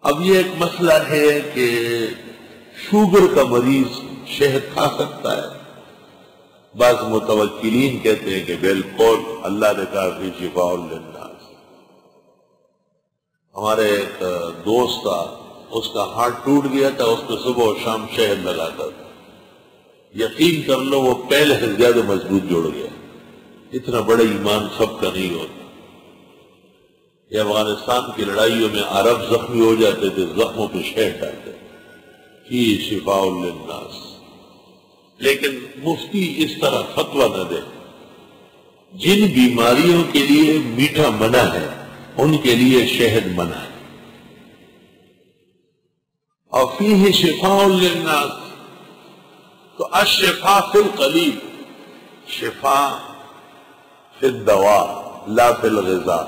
اب یہ ایک مسئلہ ہے کہ شوگر کا مریض شہد کھا سکتا ہے؟ بعض متوکلین کہتے ہیں کہ بالکل، اللہ نے کہا کہ شفاء للناس۔ ہمارے ایک دوست تھا، اس کا ہارٹ ٹوٹ گیا تھا، اس کو صبح و شام شہد لگاتا تھا، یقین کر لو وہ پہلے سے زیادہ مضبوط جڑ گیا۔ اتنا بڑا ایمان سب کا نہیں ہوتا۔ یہ افغانستان کی لڑائیوں میں عرب زخمی ہو جاتے تھے، زخموں پہ شہد ڈالتے فی شفاء للناس۔ لیکن مفتی اس طرح فتویٰ نہ دے۔ جن بیماریوں کے لیے میٹھا منع ہے ان کے لیے شہد منع ہے۔ اور فیہ شفاء للناس، تو الشفاء فی القلیل، شفاء فی الدواء لا فی الغذاء۔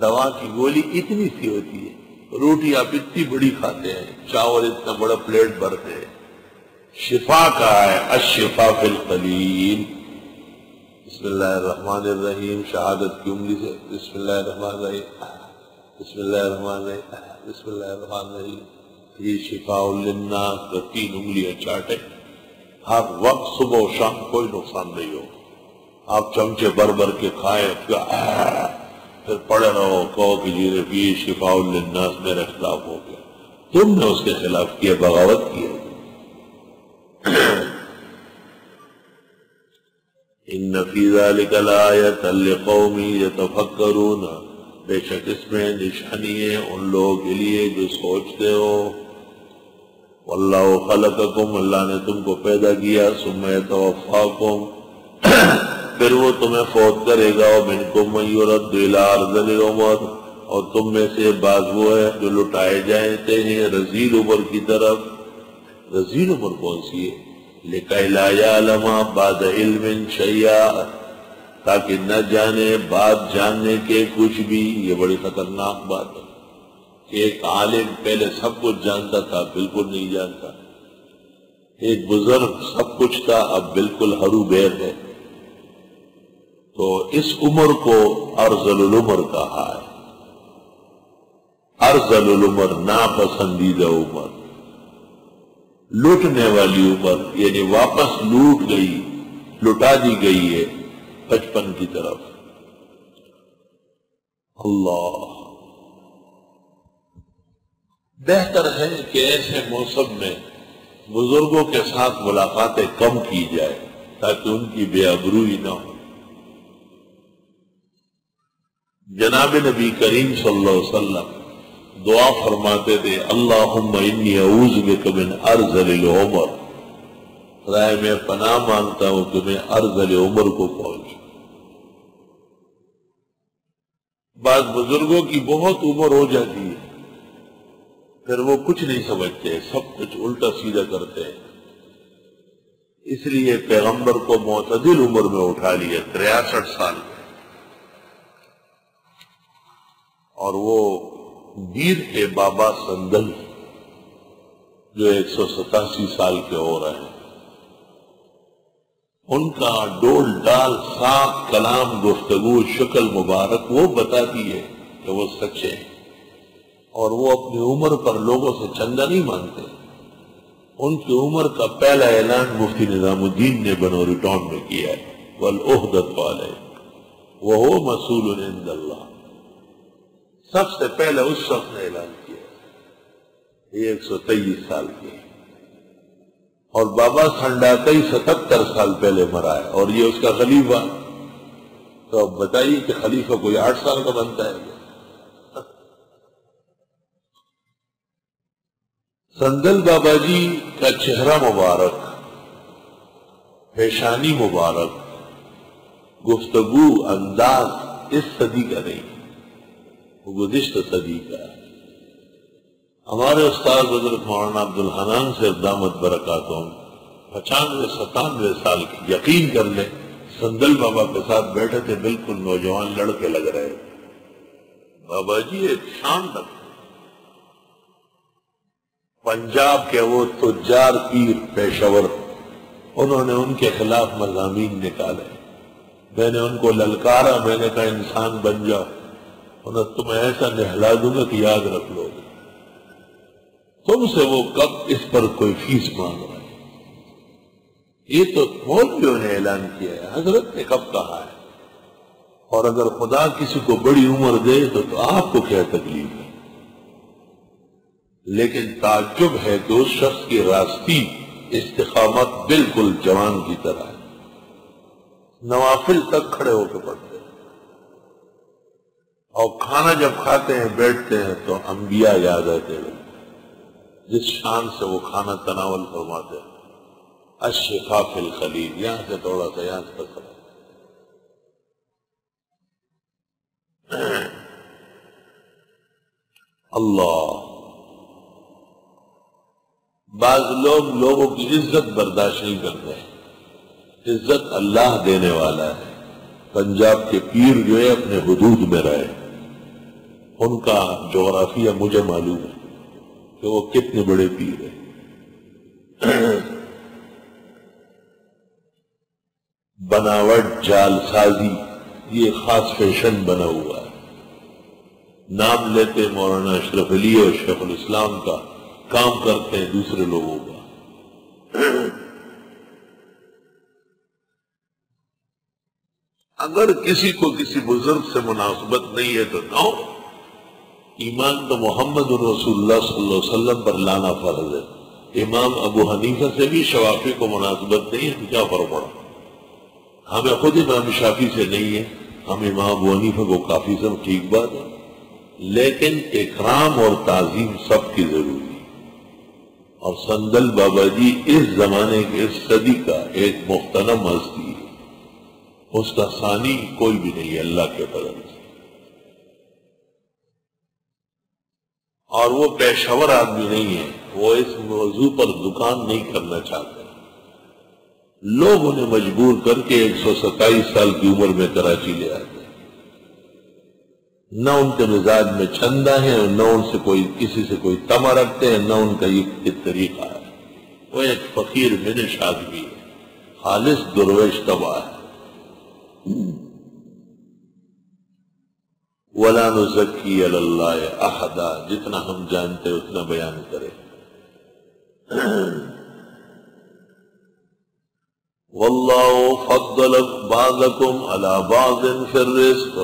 دوا کی گولی اتنی سی ہوتی ہے، روٹی آپ اتنی بڑی کھاتے ہیں، چاول اتنا بڑا پلیٹ بھرتے ہیں۔ شفا کا ہے الشفاء فی القلیل۔ بسم اللہ الرحمن الرحیم، شہادت کی انگلی سے بسم اللہ الرحمن الرحیم، بسم اللہ الرحمن الرحیم، بسم اللہ الرحمن الرحیم، یہ شفاء للناس، 3 انگلیاں چاٹے ہر وقت، صبح و شام، کوئی نقصان نہیں ہو۔ آپ چمچے بھر بھر کے کھائیں، پھر پڑے رہو، کہو کہ جی یہ شفاء للناس میرے خلاف ہو گیا، تم نے اس کے خلاف کیا، بغاوت کی ہے۔ ان فی ذلک لآیۃ لقوم یتفکرون، بے شک اس میں نشانی ہے ان لوگوں کے لیے جو سوچتے ہو۔ واللہ خلقکم، اللہ نے تم کو پیدا کیا، ثم یتوفاکم، پھر وہ تمہیں فوت کرے گا، ومنکم من یرد الی ارذل العمر، اور تم میں سے بعض وہ ہے جو لٹائے جاتے ہیں رذیل عمر کی طرف۔ رذیل عمر کون سی ہے؟ لِكَيْ لَا يَعْلَمَ بَعْدَ عِلْمٍ شَيْئًا، تاکہ نہ جانے بعد جاننے کے کچھ بھی۔ یہ بڑی خطرناک بات ہے کہ ایک عالم پہلے سب کچھ جانتا تھا، بالکل نہیں جانتا۔ ایک بزرگ سب کچھ تھا، اب بالکل ہرو بیر ہے۔ تو اس عمر کو ارذل العمر کہا ہے۔ ارذل العمر، ناپسندیدہ عمر، لوٹنے والی عمر، یعنی واپس لوٹ گئی، لٹا دی گئی ہے 55 کی طرف۔ اللہ، بہتر ہے کہ ایسے موسم میں بزرگوں کے ساتھ ملاقاتیں کم کی جائے تاکہ ان کی بے ابروئی نہ ہو۔ جناب نبی کریم صلی اللہ علیہ وسلم دعا فرماتے تھے، اللہم انی اعوذ بک من ارذل العمر، خدائے میں پناہ مانگتا ہوں کہ میں ارذل عمر کو پہنچوں۔ بعض بزرگوں کی بہت عمر ہو جاتی ہے، پھر وہ کچھ نہیں سمجھتے، سب کچھ الٹا سیدھا کرتے ہیں۔ اس لیے پیغمبر کو معتدل عمر میں اٹھا لیا، 63 سال میں، اور وہ میر کے بابا سندل جو 187 سال کے ہو رہے ہیں، ان کا ڈول ڈال صاف کلام گفتگو شکل مبارک وہ بتاتی ہے کہ وہ سچے ہیں، اور وہ اپنی عمر پر لوگوں سے چندہ نہیں مانگتے۔ ان کی عمر کا پہلا اعلان مفتی نظام الدین نے بنوری ٹاؤن میں کیا ہے، والعہدۃ علیہ وہو مسئول عند اللہ۔ سب سے پہلے اس شخص نے اعلان کیا، یہ 123 سال کے، اور بابا کھنڈاتی 77 سال پہلے مرا ہے، اور یہ اس کا خلیفہ۔ تو اب بتائیے کہ خلیفہ کوئی 8 سال کا بنتا ہے؟ سندل بابا جی کا چہرہ مبارک، پیشانی مبارک، گفتگو انداز اس صدی کا نہیں، وہ گزشتہ صدی کا ہے۔ ہمارے استاد حضرت مولانا عبدالحنان سے دامت برکاتہم 95-97 سال کی، یقین کر لیں سندل بابا کے ساتھ بیٹھے تھے، بالکل نوجوان لڑکے لگ رہے۔ بابا جی ایک شان رکھتے، پنجاب کے وہ تجار پیر پیشور، انہوں نے ان کے خلاف مضامین نکالے، میں نے ان کو للکارا، میں نے کہا انسان بن جاؤ، انہوں نے تمہیں ایسا نہلا دوں گا کہ یاد رکھ لو گے۔ تم سے وہ کب اس پر کوئی فیس مانگ رہا ہے؟ یہ تو مولویوں نے اعلان کیا ہے، حضرت نے کب کہا ہے؟ اور اگر خدا کسی کو بڑی عمر دے تو آپ کو کیا تکلیف ہے؟ لیکن تعجب ہے کہ اس شخص کی راستی استقامت بالکل جوان کی طرح ہے، نوافل تک کھڑے ہو کے پڑھتے ہیں، اور کھانا جب کھاتے ہیں بیٹھتے ہیں تو انبیاء یاد آتے ہیں، جس شان سے وہ کھانا تناول فرماتے ہیں۔ الشفا فی الخلیل، یہاں سے تھوڑا سا یہاں سے پکڑا۔ اللہ، بعض لوگ لوگوں کی عزت برداشت نہیں کرتے ہیں، عزت اللہ دینے والا ہے۔ پنجاب کے پیر جو ہے اپنے حدود میں رہے، ان کا جغرافیہ مجھے معلوم ہے کہ وہ کتنے بڑے پیر ہیں۔ بناوٹ، جال سازی، یہ خاص فیشن بنا ہوا ہے۔ نام لیتے مولانا اشرف علی اور شیخ الاسلام کا، کام کرتے ہیں دوسرے لوگوں کا۔ اگر کسی کو کسی بزرگ سے مناسبت نہیں ہے تو نہ، ایمان تو محمد رسول اللہ صلی اللہ علیہ وسلم پر لانا فرض ہے۔ امام ابو حنیفہ سے بھی شوافی کو مناسبت نہیں ہے تو کیا فرق پڑا؟ ہمیں خود امام شافی سے نہیں ہے، ہم امام ابو حنیفہ کو کافی سب، ٹھیک بات ہے، لیکن اکرام اور تعظیم سب کی ضروری ہے۔ اور سندل بابا جی اس زمانے کے، اس صدی کا ایک مختنم ہستی ہے، اس کا ثانی کوئی بھی نہیں ہے اللہ کے فضل سے، اور وہ پیشور آدمی نہیں ہے، وہ اس موضوع پر دکان نہیں کرنا چاہتے۔ لوگ انہیں مجبور کر کے 127 سال کی عمر میں کراچی لے آتے ہیں، نہ ان کے مزاج میں چھندہ ہے، نہ ان سے کوئی کسی سے کوئی تمہ رکھتے ہیں، نہ ان کا یہ طریقہ ہے۔ وہ ایک فقیر منش آدمی ہے، خالص درویش طبع ہے۔ وَلَا نُزَكِّي عَلَى اللَّهِ أَحَدًا، جتنا ہم جانتے اتنا بیان کریں۔ وَاللَّهُ فَضَّلَ بَعْضَكُمْ عَلَى بَعْضٍ فِي الرِّزْقِ،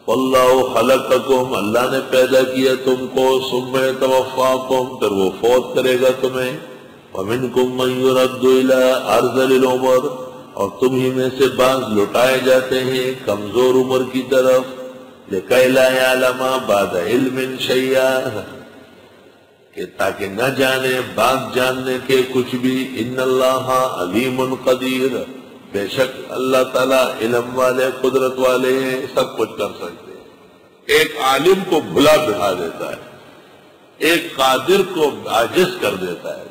وَاللَّهُ خَلَقَكُمْ، اللہ نے پیدا کیا تم کو، ثُمَّ يَتَوَفَّاكُمْ، پھر وہ فوت کرے گا تمہیں، وَمِنْكُمْ مَنْ يُرَدُّ إِلَىٰ أَرْذَلِ الْعُمُرِ، اور تم ہی میں سے بعض لٹائے جاتے ہیں کمزور عمر کی طرف، لِكَيْ لَا يَعْلَمَ بَعْدَ عِلْمٍ شَيْئًا، کہ تاکہ نہ جانے بعد جاننے کے کچھ بھی۔ ان اللہ علیم قدیر، بے شک اللہ تعالیٰ علم والے، قدرت والے ہیں، سب کچھ کر سکتے ہیں۔ ایک عالم کو بھلا بٹھا دیتا ہے، ایک قادر کو عاجز کر دیتا ہے۔